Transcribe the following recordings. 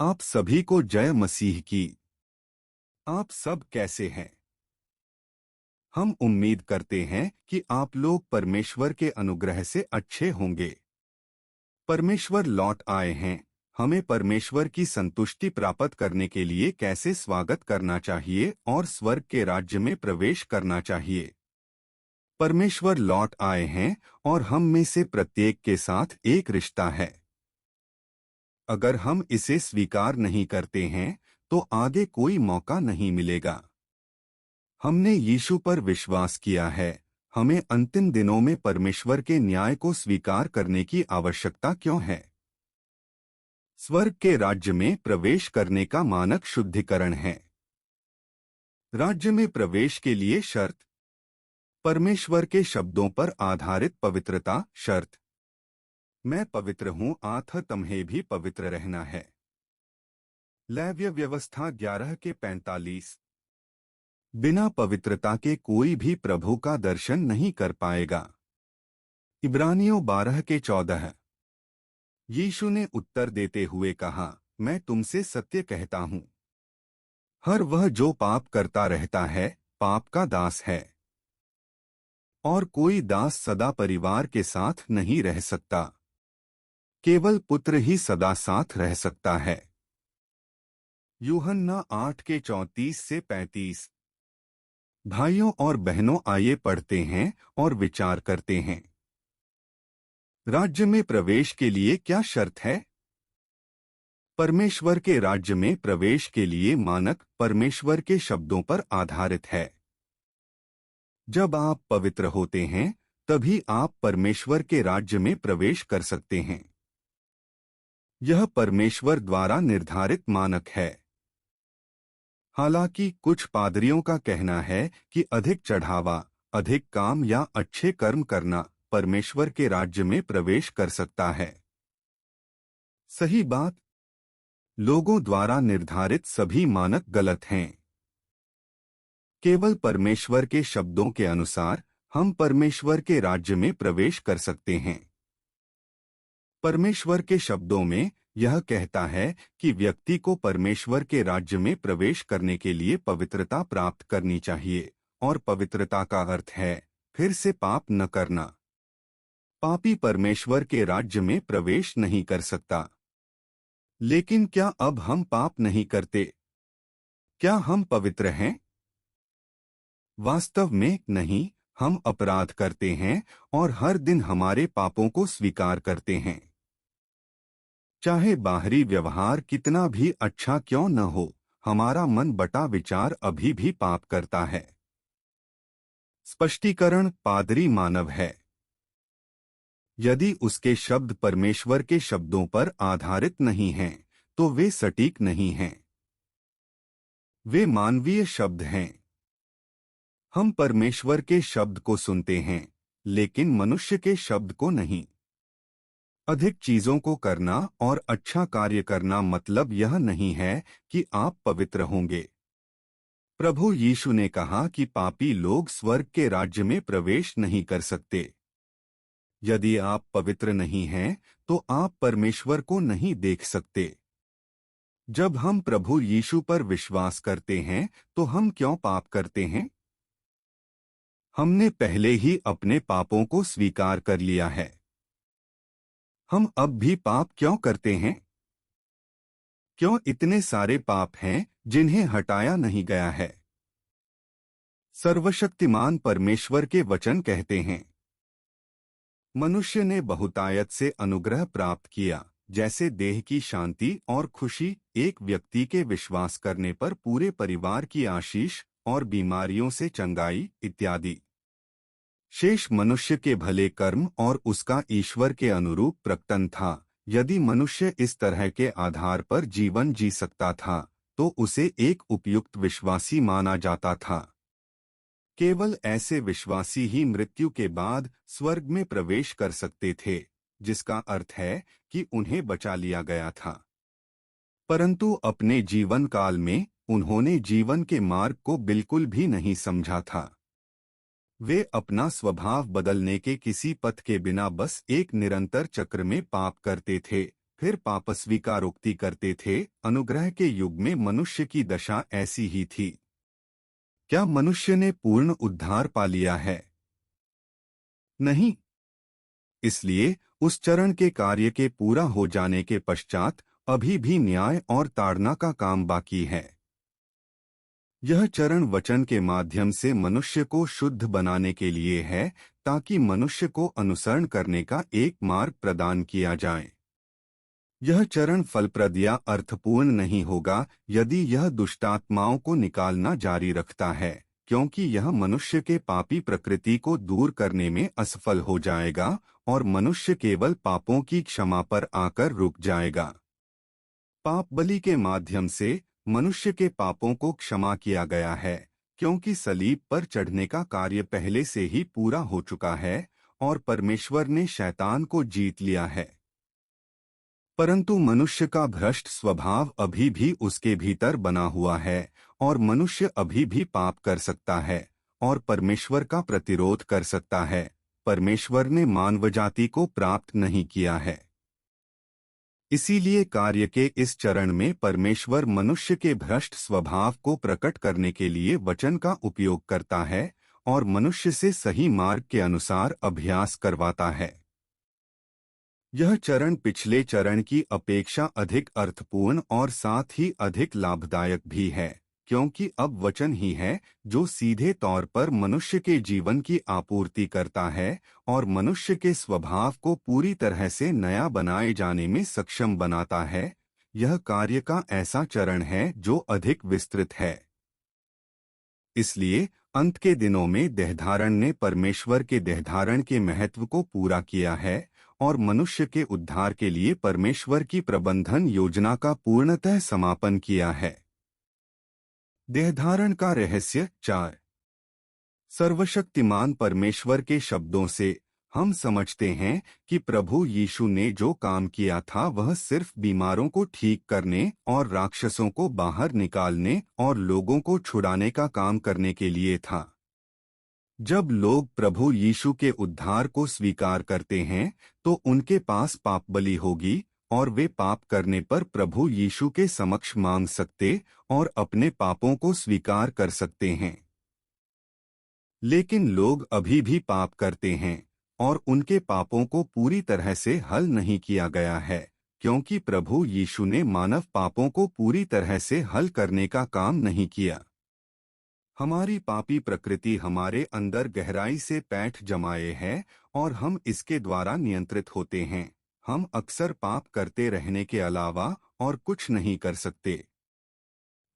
आप सभी को जय मसीह की। आप सब कैसे हैं? हम उम्मीद करते हैं कि आप लोग परमेश्वर के अनुग्रह से अच्छे होंगे। परमेश्वर लौट आए हैं। हमें परमेश्वर की संतुष्टि प्राप्त करने के लिए कैसे स्वागत करना चाहिए और स्वर्ग के राज्य में प्रवेश करना चाहिए। परमेश्वर लौट आए हैं और हम में से प्रत्येक के साथ एक रिश्ता है। अगर हम इसे स्वीकार नहीं करते हैं तो आगे कोई मौका नहीं मिलेगा। हमने यीशु पर विश्वास किया है। हमें अंतिम दिनों में परमेश्वर के न्याय को स्वीकार करने की आवश्यकता क्यों है? स्वर्ग के राज्य में प्रवेश करने का मानक शुद्धिकरण है। राज्य में प्रवेश के लिए शर्त। परमेश्वर के शब्दों पर आधारित पवित्रता शर्त। मैं पवित्र हूँ आथ तुम्हें भी पवित्र रहना है। लेव्य व्यवस्था 11 के 45। बिना पवित्रता के कोई भी प्रभु का दर्शन नहीं कर पाएगा। इब्रानियों 12 के 14। यीशु ने उत्तर देते हुए कहा, मैं तुमसे सत्य कहता हूँ, हर वह जो पाप करता रहता है पाप का दास है। और कोई दास सदा परिवार के साथ नहीं रह सकता। केवल पुत्र ही सदा साथ रह सकता है। यूहन्ना 8 के 34 से 35। भाइयों और बहनों, आइए पढ़ते हैं और विचार करते हैं। राज्य में प्रवेश के लिए क्या शर्त है? परमेश्वर के राज्य में प्रवेश के लिए मानक परमेश्वर के शब्दों पर आधारित है। जब आप पवित्र होते हैं तभी आप परमेश्वर के राज्य में प्रवेश कर सकते हैं। यह परमेश्वर द्वारा निर्धारित मानक है। हालांकि कुछ पादरियों का कहना है कि अधिक चढ़ावा, अधिक काम या अच्छे कर्म करना परमेश्वर के राज्य में प्रवेश कर सकता है। सही बात। लोगों द्वारा निर्धारित सभी मानक गलत हैं। केवल परमेश्वर के शब्दों के अनुसार हम परमेश्वर के राज्य में प्रवेश कर सकते हैं। परमेश्वर के शब्दों में यह कहता है कि व्यक्ति को परमेश्वर के राज्य में प्रवेश करने के लिए पवित्रता प्राप्त करनी चाहिए, और पवित्रता का अर्थ है फिर से पाप न करना। पापी परमेश्वर के राज्य में प्रवेश नहीं कर सकता। लेकिन क्या अब हम पाप नहीं करते? क्या हम पवित्र हैं? वास्तव में नहीं। हम अपराध करते हैं और हर दिन हमारे पापों को स्वीकार करते हैं। चाहे बाहरी व्यवहार कितना भी अच्छा क्यों न हो, हमारा मन बटा विचार अभी भी पाप करता है। स्पष्टीकरण: पादरी मानव है। यदि उसके शब्द परमेश्वर के शब्दों पर आधारित नहीं हैं, तो वे सटीक नहीं हैं। वे मानवीय शब्द हैं। हम परमेश्वर के शब्द को सुनते हैं, लेकिन मनुष्य के शब्द को नहीं। अधिक चीजों को करना और अच्छा कार्य करना मतलब यह नहीं है कि आप पवित्र होंगे। प्रभु यीशु ने कहा कि पापी लोग स्वर्ग के राज्य में प्रवेश नहीं कर सकते। यदि आप पवित्र नहीं हैं, तो आप परमेश्वर को नहीं देख सकते। जब हम प्रभु यीशु पर विश्वास करते हैं, तो हम क्यों पाप करते हैं? हमने पहले ही अपने पापों को स्वीकार कर लिया है। हम अब भी पाप क्यों करते हैं? क्यों इतने सारे पाप हैं जिन्हें हटाया नहीं गया है? सर्वशक्तिमान परमेश्वर के वचन कहते हैं, मनुष्य ने बहुतायत से अनुग्रह प्राप्त किया, जैसे देह की शांति और खुशी, एक व्यक्ति के विश्वास करने पर पूरे परिवार की आशीष और बीमारियों से चंगाई इत्यादि। शेष मनुष्य के भले कर्म और उसका ईश्वर के अनुरूप प्रकटन था। यदि मनुष्य इस तरह के आधार पर जीवन जी सकता था, तो उसे एक उपयुक्त विश्वासी माना जाता था। केवल ऐसे विश्वासी ही मृत्यु के बाद स्वर्ग में प्रवेश कर सकते थे, जिसका अर्थ है कि उन्हें बचा लिया गया था। परंतु अपने जीवन काल में उन्होंने जीवन के मार्ग को बिल्कुल भी नहीं समझा था। वे अपना स्वभाव बदलने के किसी पथ के बिना बस एक निरंतर चक्र में पाप करते थे, फिर पाप स्वीकारोक्ति करते थे। अनुग्रह के युग में मनुष्य की दशा ऐसी ही थी। क्या मनुष्य ने पूर्ण उद्धार पा लिया है? नहीं। इसलिए उस चरण के कार्य के पूरा हो जाने के पश्चात अभी भी न्याय और ताड़ना का काम बाकी है। यह चरण वचन के माध्यम से मनुष्य को शुद्ध बनाने के लिए है, ताकि मनुष्य को अनुसरण करने का एक मार्ग प्रदान किया जाए। यह चरण फलप्रद या अर्थपूर्ण नहीं होगा यदि यह दुष्टात्माओं को निकालना जारी रखता है, क्योंकि यह मनुष्य के पापी प्रकृति को दूर करने में असफल हो जाएगा और मनुष्य केवल पापों की क्षमा पर आकर रुक जाएगा। पाप बलि के माध्यम से मनुष्य के पापों को क्षमा किया गया है, क्योंकि सलीब पर चढ़ने का कार्य पहले से ही पूरा हो चुका है और परमेश्वर ने शैतान को जीत लिया है। परंतु मनुष्य का भ्रष्ट स्वभाव अभी भी उसके भीतर बना हुआ है और मनुष्य अभी भी पाप कर सकता है और परमेश्वर का प्रतिरोध कर सकता है। परमेश्वर ने मानवजाति को प्राप्त नहीं किया है। इसीलिए कार्य के इस चरण में परमेश्वर मनुष्य के भ्रष्ट स्वभाव को प्रकट करने के लिए वचन का उपयोग करता है और मनुष्य से सही मार्ग के अनुसार अभ्यास करवाता है। यह चरण पिछले चरण की अपेक्षा अधिक अर्थपूर्ण और साथ ही अधिक लाभदायक भी है, क्योंकि अब वचन ही है जो सीधे तौर पर मनुष्य के जीवन की आपूर्ति करता है और मनुष्य के स्वभाव को पूरी तरह से नया बनाए जाने में सक्षम बनाता है। यह कार्य का ऐसा चरण है जो अधिक विस्तृत है। इसलिए अंत के दिनों में देहधारण ने परमेश्वर के देहधारण के महत्व को पूरा किया है और मनुष्य के उद्धार के लिए परमेश्वर की प्रबंधन योजना का पूर्णतः समापन किया है। देहधारण का रहस्य 4। सर्वशक्तिमान परमेश्वर के शब्दों से हम समझते हैं कि प्रभु यीशु ने जो काम किया था वह सिर्फ बीमारों को ठीक करने और राक्षसों को बाहर निकालने और लोगों को छुड़ाने का काम करने के लिए था। जब लोग प्रभु यीशु के उद्धार को स्वीकार करते हैं तो उनके पास पाप बलि होगी और वे पाप करने पर प्रभु यीशु के समक्ष मांग सकते और अपने पापों को स्वीकार कर सकते हैं। लेकिन लोग अभी भी पाप करते हैं और उनके पापों को पूरी तरह से हल नहीं किया गया है, क्योंकि प्रभु यीशु ने मानव पापों को पूरी तरह से हल करने का काम नहीं किया। हमारी पापी प्रकृति हमारे अंदर गहराई से पैठ जमाए है और हम इसके द्वारा नियंत्रित होते हैं। हम अक्सर पाप करते रहने के अलावा और कुछ नहीं कर सकते।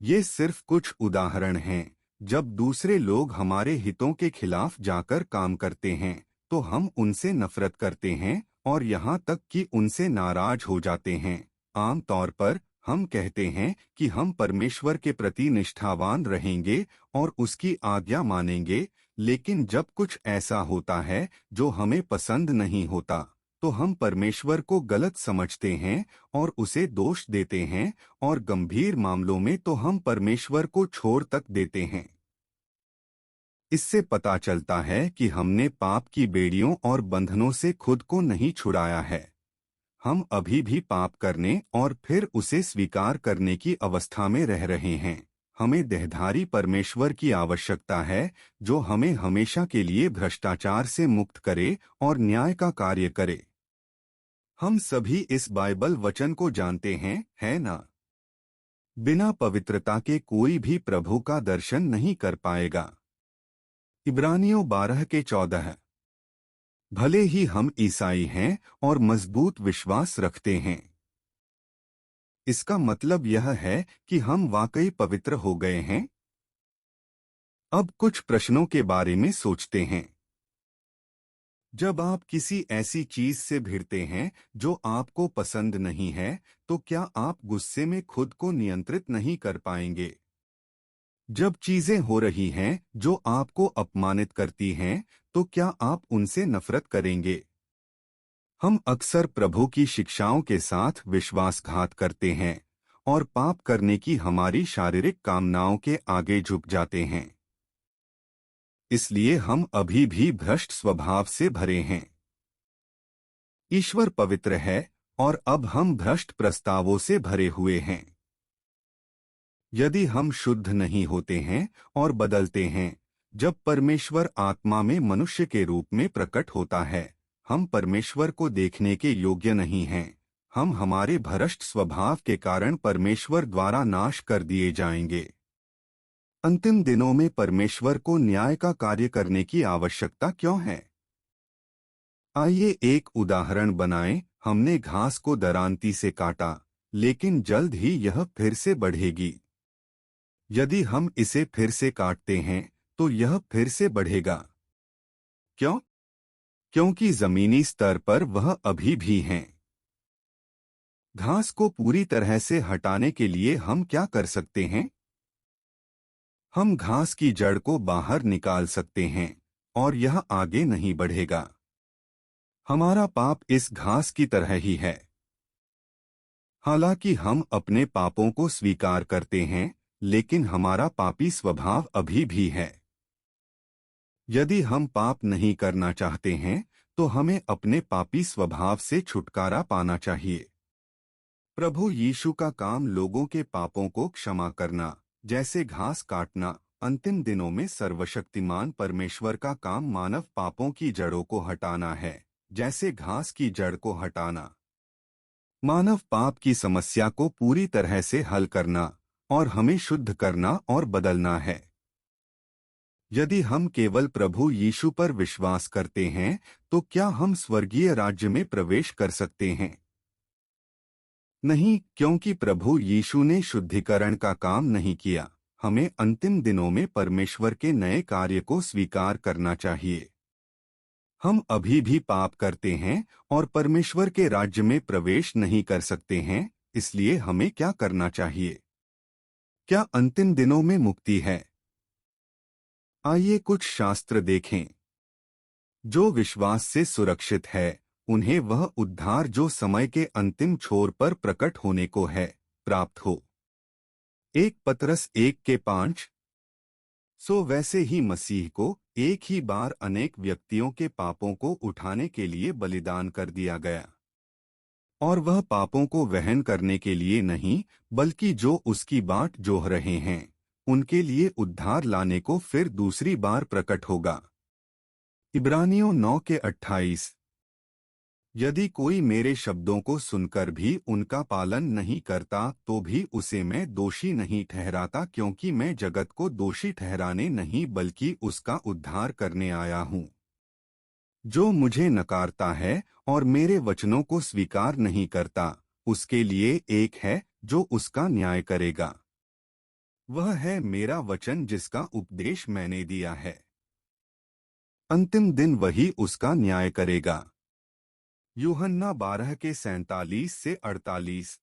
ये सिर्फ कुछ उदाहरण हैं। जब दूसरे लोग हमारे हितों के खिलाफ जाकर काम करते हैं तो हम उनसे नफरत करते हैं और यहाँ तक कि उनसे नाराज हो जाते हैं। आम तौर पर हम कहते हैं कि हम परमेश्वर के प्रति निष्ठावान रहेंगे और उसकी आज्ञा मानेंगे, लेकिन जब कुछ ऐसा होता है जो हमें पसंद नहीं होता तो हम परमेश्वर को गलत समझते हैं और उसे दोष देते हैं और गंभीर मामलों में तो हम परमेश्वर को छोड़ तक देते हैं। इससे पता चलता है कि हमने पाप की बेड़ियों और बंधनों से खुद को नहीं छुड़ाया है। हम अभी भी पाप करने और फिर उसे स्वीकार करने की अवस्था में रह रहे हैं। हमें देहधारी परमेश्वर की आवश्यकता है जो हमें हमेशा के लिए भ्रष्टाचार से मुक्त करे और न्याय का कार्य करे। हम सभी इस बाइबल वचन को जानते हैं, है ना? बिना पवित्रता के कोई भी प्रभु का दर्शन नहीं कर पाएगा। इब्रानियों 12:14। भले ही हम ईसाई हैं और मजबूत विश्वास रखते हैं, इसका मतलब यह है कि हम वाकई पवित्र हो गए हैं। अब कुछ प्रश्नों के बारे में सोचते हैं। जब आप किसी ऐसी चीज से भिड़ते हैं जो आपको पसंद नहीं है, तो क्या आप गुस्से में खुद को नियंत्रित नहीं कर पाएंगे? जब चीजें हो रही हैं जो आपको अपमानित करती हैं, तो क्या आप उनसे नफरत करेंगे? हम अक्सर प्रभु की शिक्षाओं के साथ विश्वासघात करते हैं और पाप करने की हमारी शारीरिक कामनाओं के आगे झुक जाते हैं। इसलिए हम अभी भी भ्रष्ट स्वभाव से भरे हैं। ईश्वर पवित्र है और अब हम भ्रष्ट प्रस्तावों से भरे हुए हैं। यदि हम शुद्ध नहीं होते हैं और बदलते हैं, जब परमेश्वर आत्मा में मनुष्य के रूप में प्रकट होता है, हम परमेश्वर को देखने के योग्य नहीं हैं। हम हमारे भ्रष्ट स्वभाव के कारण परमेश्वर द्वारा नाश कर दिए जाएंगे। अंतिम दिनों में परमेश्वर को न्याय का कार्य करने की आवश्यकता क्यों है? आइए एक उदाहरण बनाएं। हमने घास को दरांती से काटा, लेकिन जल्द ही यह फिर से बढ़ेगी। यदि हम इसे फिर से काटते हैं तो यह फिर से बढ़ेगा। क्यों? क्योंकि जमीनी स्तर पर वह अभी भी हैं। घास को पूरी तरह से हटाने के लिए हम क्या कर सकते हैं? हम घास की जड़ को बाहर निकाल सकते हैं और यह आगे नहीं बढ़ेगा। हमारा पाप इस घास की तरह ही है। हालांकि हम अपने पापों को स्वीकार करते हैं, लेकिन हमारा पापी स्वभाव अभी भी है। यदि हम पाप नहीं करना चाहते हैं तो हमें अपने पापी स्वभाव से छुटकारा पाना चाहिए। प्रभु यीशु का काम लोगों के पापों को क्षमा करना, जैसे घास काटना। अंतिम दिनों में सर्वशक्तिमान परमेश्वर का काम मानव पापों की जड़ों को हटाना है, जैसे घास की जड़ को हटाना। मानव पाप की समस्या को पूरी तरह से हल करना और हमें शुद्ध करना और बदलना है। यदि हम केवल प्रभु यीशु पर विश्वास करते हैं तो क्या हम स्वर्गीय राज्य में प्रवेश कर सकते हैं? नहीं, क्योंकि प्रभु यीशु ने शुद्धिकरण का काम नहीं किया। हमें अंतिम दिनों में परमेश्वर के नए कार्य को स्वीकार करना चाहिए। हम अभी भी पाप करते हैं और परमेश्वर के राज्य में प्रवेश नहीं कर सकते हैं, इसलिए हमें क्या करना चाहिए? क्या अंतिम दिनों में मुक्ति है? आइए कुछ शास्त्र देखें। जो विश्वास से सुरक्षित है, उन्हें वह उद्धार जो समय के अंतिम छोर पर प्रकट होने को है, प्राप्त हो। 1 पतरस 1:5। सो वैसे ही मसीह को एक ही बार अनेक व्यक्तियों के पापों को उठाने के लिए बलिदान कर दिया गया, और वह पापों को वहन करने के लिए नहीं, बल्कि जो उसकी बाट जोह रहे हैं, उनके लिए उद्धार लाने को फिर दूसरी बार प्रकट होगा। इब्रानियों 9:28। यदि कोई मेरे शब्दों को सुनकर भी उनका पालन नहीं करता तो भी उसे मैं दोषी नहीं ठहराता, क्योंकि मैं जगत को दोषी ठहराने नहीं बल्कि उसका उद्धार करने आया हूँ। जो मुझे नकारता है और मेरे वचनों को स्वीकार नहीं करता, उसके लिए एक है जो उसका न्याय करेगा। वह है मेरा वचन जिसका उपदेश मैंने दिया है। अंतिम दिन वही उसका न्याय करेगा। यूहन्ना 12:47-48।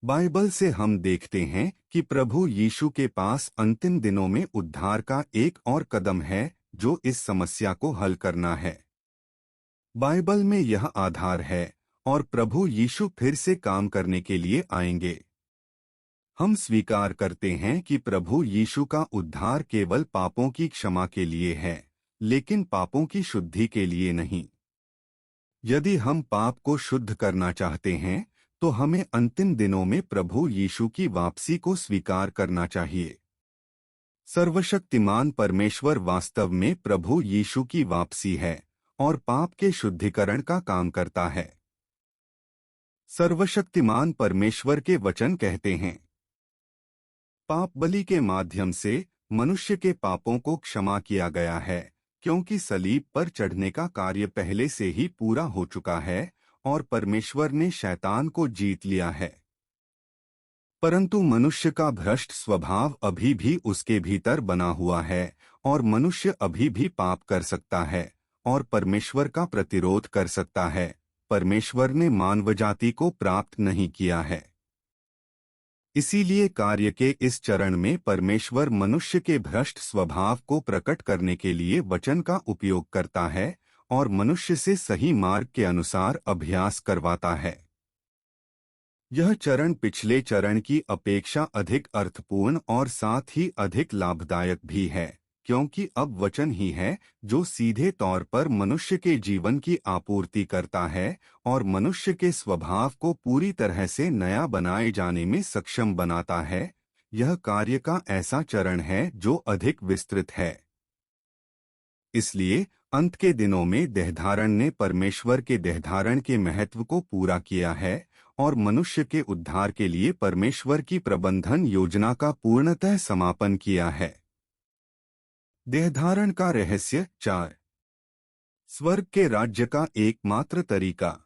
बाइबल से हम देखते हैं कि प्रभु यीशु के पास अंतिम दिनों में उद्धार का एक और कदम है जो इस समस्या को हल करना है। बाइबल में यह आधार है और प्रभु यीशु फिर से काम करने के लिए आएंगे। हम स्वीकार करते हैं कि प्रभु यीशु का उद्धार केवल पापों की क्षमा के लिए है, लेकिन पापों की शुद्धि के लिए नहीं। यदि हम पाप को शुद्ध करना चाहते हैं तो हमें अंतिम दिनों में प्रभु यीशु की वापसी को स्वीकार करना चाहिए। सर्वशक्तिमान परमेश्वर वास्तव में प्रभु यीशु की वापसी है और पाप के शुद्धिकरण का काम करता है। सर्वशक्तिमान परमेश्वर के वचन कहते हैं, पाप बलि के माध्यम से मनुष्य के पापों को क्षमा किया गया है, क्योंकि सलीब पर चढ़ने का कार्य पहले से ही पूरा हो चुका है और परमेश्वर ने शैतान को जीत लिया है। परंतु मनुष्य का भ्रष्ट स्वभाव अभी भी उसके भीतर बना हुआ है और मनुष्य अभी भी पाप कर सकता है और परमेश्वर का प्रतिरोध कर सकता है। परमेश्वर ने मानवजाति को प्राप्त नहीं किया है। इसीलिए कार्य के इस चरण में परमेश्वर मनुष्य के भ्रष्ट स्वभाव को प्रकट करने के लिए वचन का उपयोग करता है और मनुष्य से सही मार्ग के अनुसार अभ्यास करवाता है। यह चरण पिछले चरण की अपेक्षा अधिक अर्थपूर्ण और साथ ही अधिक लाभदायक भी है, क्योंकि अब वचन ही है जो सीधे तौर पर मनुष्य के जीवन की आपूर्ति करता है और मनुष्य के स्वभाव को पूरी तरह से नया बनाए जाने में सक्षम बनाता है। यह कार्य का ऐसा चरण है जो अधिक विस्तृत है। इसलिए अंत के दिनों में देहधारण ने परमेश्वर के देहधारण के महत्व को पूरा किया है और मनुष्य के उद्धार के लिए परमेश्वर की प्रबंधन योजना का पूर्णतः समापन किया है। देहधारण का रहस्य 4। स्वर्ग के राज्य का एकमात्र तरीका।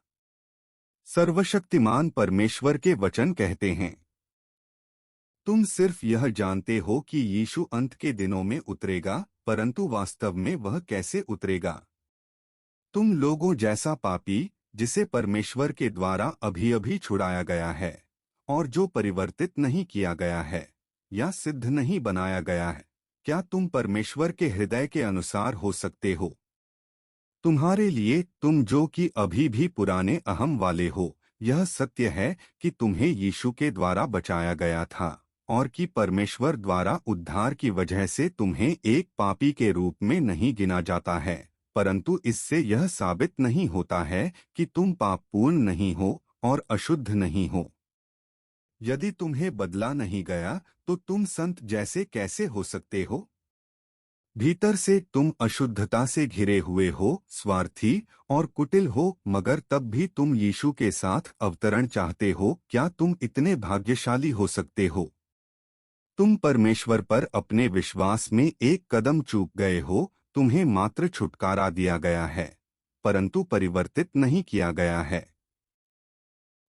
सर्वशक्तिमान परमेश्वर के वचन कहते हैं, तुम सिर्फ यह जानते हो कि यीशु अंत के दिनों में उतरेगा, परंतु वास्तव में वह कैसे उतरेगा? तुम लोगों जैसा पापी, जिसे परमेश्वर के द्वारा अभी अभी छुड़ाया गया है और जो परिवर्तित नहीं किया गया है या सिद्ध नहीं बनाया गया है, क्या तुम परमेश्वर के हृदय के अनुसार हो सकते हो? तुम्हारे लिए, तुम जो कि अभी भी पुराने अहम वाले हो, यह सत्य है कि तुम्हें यीशु के द्वारा बचाया गया था और कि परमेश्वर द्वारा उद्धार की वजह से तुम्हें एक पापी के रूप में नहीं गिना जाता है, परंतु इससे यह साबित नहीं होता है कि तुम पापपूर्ण नहीं हो और अशुद्ध नहीं हो। यदि तुम्हें बदला नहीं गया तो तुम संत जैसे कैसे हो सकते हो? भीतर से तुम अशुद्धता से घिरे हुए हो, स्वार्थी और कुटिल हो, मगर तब भी तुम यीशु के साथ अवतरण चाहते हो। क्या तुम इतने भाग्यशाली हो सकते हो? तुम परमेश्वर पर अपने विश्वास में एक कदम चूक गए हो। तुम्हें मात्र छुटकारा दिया गया है, परंतु परिवर्तित नहीं किया गया है।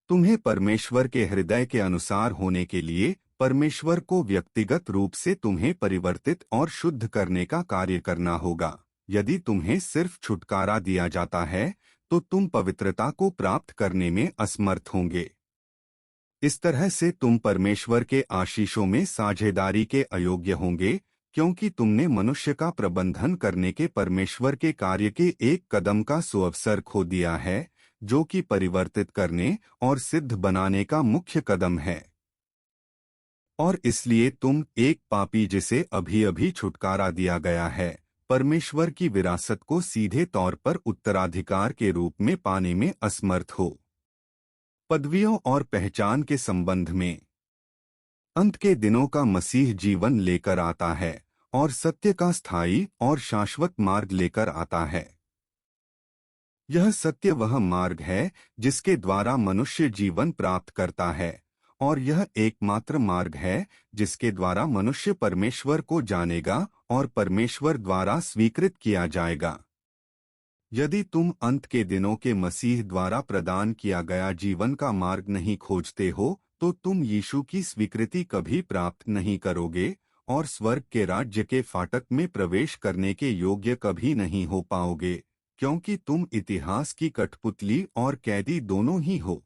तुम्हें परमेश्वर के हृदय के अनुसार होने के लिए परमेश्वर को व्यक्तिगत रूप से तुम्हें परिवर्तित और शुद्ध करने का कार्य करना होगा। यदि तुम्हें सिर्फ छुटकारा दिया जाता है तो तुम पवित्रता को प्राप्त करने में असमर्थ होंगे। इस तरह से तुम परमेश्वर के आशीषों में साझेदारी के अयोग्य होंगे, क्योंकि तुमने मनुष्य का प्रबंधन करने के परमेश्वर के कार्य के एक कदम का सुअवसर खो दिया है, जो कि परिवर्तित करने और सिद्ध बनाने का मुख्य कदम है। और इसलिए तुम एक पापी जिसे अभी अभी छुटकारा दिया गया है, परमेश्वर की विरासत को सीधे तौर पर उत्तराधिकार के रूप में पाने में असमर्थ हो। पदवियों और पहचान के संबंध में, अंत के दिनों का मसीह जीवन लेकर आता है और सत्य का स्थायी और शाश्वत मार्ग लेकर आता है। यह सत्य वह मार्ग है जिसके द्वारा मनुष्य जीवन प्राप्त करता है, और यह एकमात्र मार्ग है जिसके द्वारा मनुष्य परमेश्वर को जानेगा और परमेश्वर द्वारा स्वीकृत किया जाएगा। यदि तुम अंत के दिनों के मसीह द्वारा प्रदान किया गया जीवन का मार्ग नहीं खोजते हो, तो तुम यीशु की स्वीकृति कभी प्राप्त नहीं करोगे और स्वर्ग के राज्य के फाटक में प्रवेश करने के योग्य कभी नहीं हो पाओगे, क्योंकि तुम इतिहास की कठपुतली और कैदी दोनों ही हो।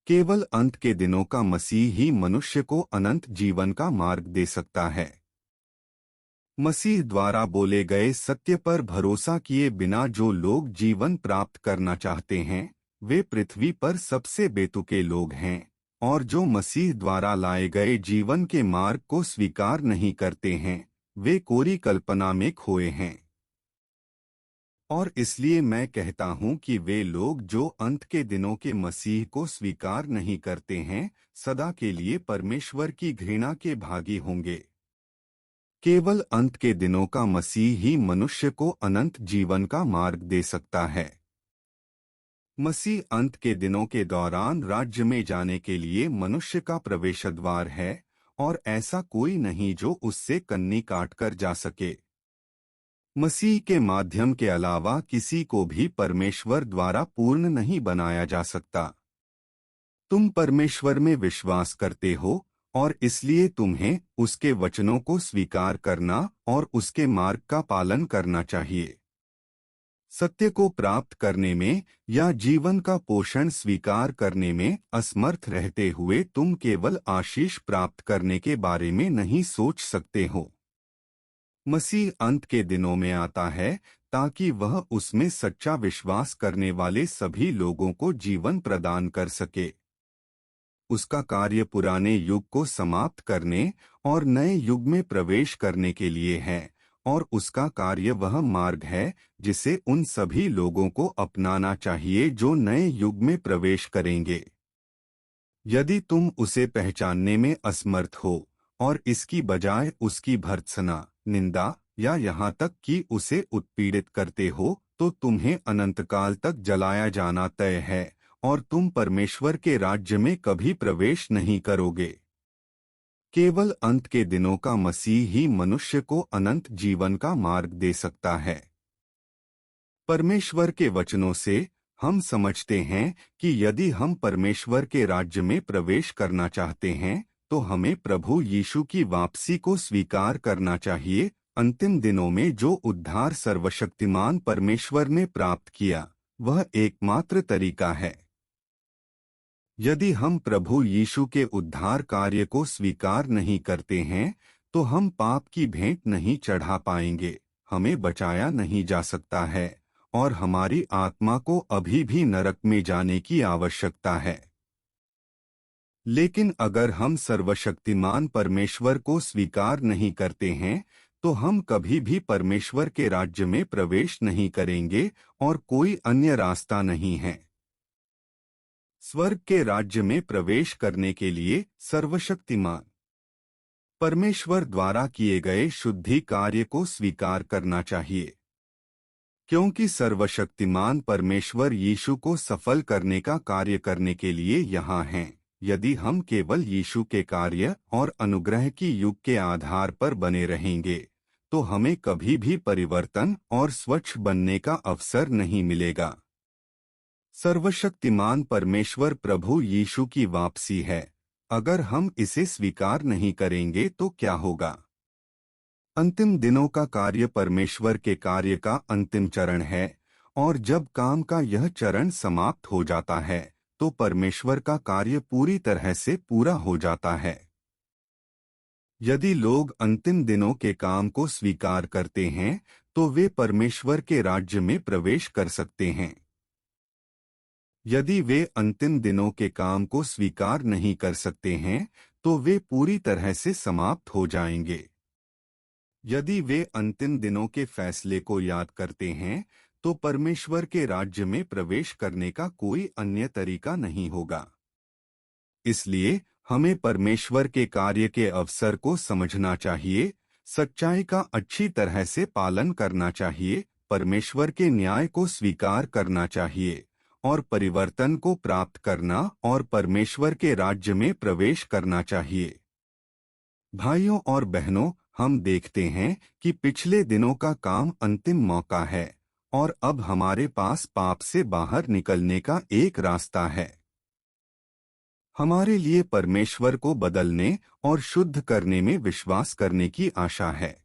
केवल अंत के दिनों का मसीह ही मनुष्य को अनंत जीवन का मार्ग दे सकता है। मसीह द्वारा बोले गए सत्य पर भरोसा किए बिना जो लोग जीवन प्राप्त करना चाहते हैं, वे पृथ्वी पर सबसे बेतुके लोग हैं, और जो मसीह द्वारा लाए गए जीवन के मार्ग को स्वीकार नहीं करते हैं, वे कोरी कल्पना में खोए हैं। और इसलिए मैं कहता हूं कि वे लोग जो अंत के दिनों के मसीह को स्वीकार नहीं करते हैं, सदा के लिए परमेश्वर की घृणा के भागी होंगे। केवल अंत के दिनों का मसीह ही मनुष्य को अनंत जीवन का मार्ग दे सकता है। मसीह अंत के दिनों के दौरान राज्य में जाने के लिए मनुष्य का प्रवेशद्वार है, और ऐसा कोई नहीं जो उससे कन्नी काटकर जा सके। मसीह के माध्यम के अलावा किसी को भी परमेश्वर द्वारा पूर्ण नहीं बनाया जा सकता। तुम परमेश्वर में विश्वास करते हो, और इसलिए तुम्हें उसके वचनों को स्वीकार करना और उसके मार्ग का पालन करना चाहिए। सत्य को प्राप्त करने में या जीवन का पोषण स्वीकार करने में असमर्थ रहते हुए तुम केवल आशीष प्राप्त करने के बारे में नहीं सोच सकते हो। मसीह अंत के दिनों में आता है ताकि वह उसमें सच्चा विश्वास करने वाले सभी लोगों को जीवन प्रदान कर सके। उसका कार्य पुराने युग को समाप्त करने और नए युग में प्रवेश करने के लिए है, और उसका कार्य वह मार्ग है जिसे उन सभी लोगों को अपनाना चाहिए जो नए युग में प्रवेश करेंगे। यदि तुम उसे पहचानने में असमर्थ हो और इसकी बजाय उसकी भर्त्सना, निंदा या यहाँ तक कि उसे उत्पीड़ित करते हो, तो तुम्हें अनंतकाल तक जलाया जाना तय है और तुम परमेश्वर के राज्य में कभी प्रवेश नहीं करोगे। केवल अंत के दिनों का मसीह ही मनुष्य को अनंत जीवन का मार्ग दे सकता है। परमेश्वर के वचनों से हम समझते हैं कि यदि हम परमेश्वर के राज्य में प्रवेश करना चाहते हैं तो हमें प्रभु यीशु की वापसी को स्वीकार करना चाहिए। अंतिम दिनों में जो उद्धार सर्वशक्तिमान परमेश्वर ने प्राप्त किया, वह एकमात्र तरीका है। यदि हम प्रभु यीशु के उद्धार कार्य को स्वीकार नहीं करते हैं तो हम पाप की भेंट नहीं चढ़ा पाएंगे, हमें बचाया नहीं जा सकता है और हमारी आत्मा को अभी भी नरक में जाने की आवश्यकता है। लेकिन अगर हम सर्वशक्तिमान परमेश्वर को स्वीकार नहीं करते हैं तो हम कभी भी परमेश्वर के राज्य में प्रवेश नहीं करेंगे और कोई अन्य रास्ता नहीं है। स्वर्ग के राज्य में प्रवेश करने के लिए सर्वशक्तिमान परमेश्वर द्वारा किए गए शुद्धि कार्य को स्वीकार करना चाहिए, क्योंकि सर्वशक्तिमान परमेश्वर यीशु को सफल करने का कार्य करने के लिए यहाँ हैं। यदि हम केवल यीशु के कार्य और अनुग्रह की युग के आधार पर बने रहेंगे तो हमें कभी भी परिवर्तन और स्वच्छ बनने का अवसर नहीं मिलेगा। सर्वशक्तिमान परमेश्वर प्रभु यीशु की वापसी है। अगर हम इसे स्वीकार नहीं करेंगे तो क्या होगा? अंतिम दिनों का कार्य परमेश्वर के कार्य का अंतिम चरण है और जब काम का यह चरण समाप्त हो जाता है तो परमेश्वर का कार्य पूरी तरह से पूरा हो जाता है। यदि लोग अंतिम दिनों के काम को स्वीकार करते हैं तो वे परमेश्वर के राज्य में प्रवेश कर सकते हैं। यदि वे अंतिम दिनों के काम को स्वीकार नहीं कर सकते हैं तो वे पूरी तरह से समाप्त हो जाएंगे। यदि वे अंतिम दिनों के फैसले को याद करते हैं तो परमेश्वर के राज्य में प्रवेश करने का कोई अन्य तरीका नहीं होगा। इसलिए हमें परमेश्वर के कार्य के अवसर को समझना चाहिए, सच्चाई का अच्छी तरह से पालन करना चाहिए, परमेश्वर के न्याय को स्वीकार करना चाहिए और परिवर्तन को प्राप्त करना और परमेश्वर के राज्य में प्रवेश करना चाहिए। भाइयों और बहनों, हम देखते हैं कि पिछले दिनों का काम अंतिम मौका है और अब हमारे पास पाप से बाहर निकलने का एक रास्ता है। हमारे लिए परमेश्वर को बदलने और शुद्ध करने में विश्वास करने की आशा है।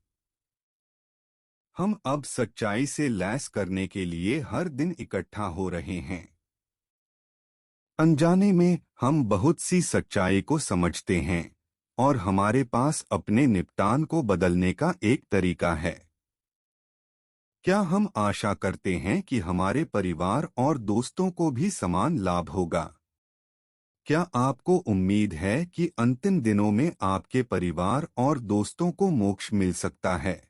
हम अब सच्चाई से लैस करने के लिए हर दिन इकट्ठा हो रहे हैं। अनजाने में हम बहुत सी सच्चाई को समझते हैं और हमारे पास अपने निपटान को बदलने का एक तरीका है। क्या हम आशा करते हैं कि हमारे परिवार और दोस्तों को भी समान लाभ होगा? क्या आपको उम्मीद है कि अंतिम दिनों में आपके परिवार और दोस्तों को मोक्ष मिल सकता है?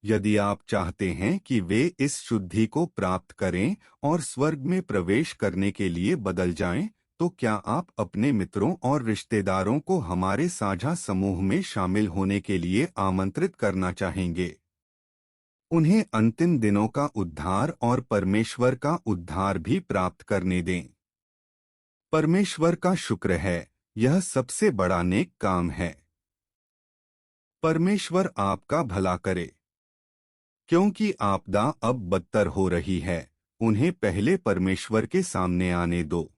यदि आप चाहते हैं कि वे इस शुद्धि को प्राप्त करें और स्वर्ग में प्रवेश करने के लिए बदल जाएं, तो क्या आप अपने मित्रों और रिश्तेदारों को हमारे साझा समूह में शामिल होने के लिए आमंत्रित करना चाहेंगे? उन्हें अंतिम दिनों का उद्धार और परमेश्वर का उद्धार भी प्राप्त करने दें। परमेश्वर का शुक्र है, यह सबसे बड़ा नेक काम है। परमेश्वर आपका भला करे। क्योंकि आपदा अब बदतर हो रही है, उन्हें पहले परमेश्वर के सामने आने दो।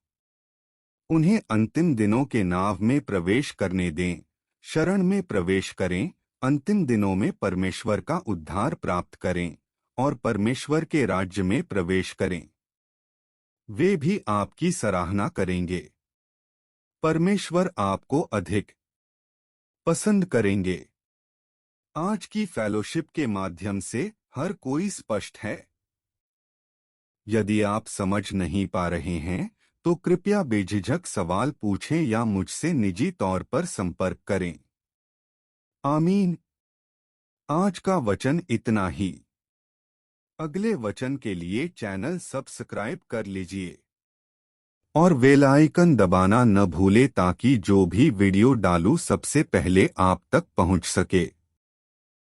उन्हें अंतिम दिनों के नाव में प्रवेश करने दें, शरण में प्रवेश करें, अंतिम दिनों में परमेश्वर का उद्धार प्राप्त करें और परमेश्वर के राज्य में प्रवेश करें। वे भी आपकी सराहना करेंगे। परमेश्वर आपको अधिक पसंद करेंगे। आज की फेलोशिप के माध्यम से हर कोई स्पष्ट है। यदि आप समझ नहीं पा रहे हैं तो कृपया बेझिझक सवाल पूछें या मुझसे निजी तौर पर संपर्क करें। आमीन। आज का वचन इतना ही। अगले वचन के लिए चैनल सब्सक्राइब कर लीजिए और बेल आइकन दबाना न भूले ताकि जो भी वीडियो डालूं सबसे पहले आप तक पहुंच सके।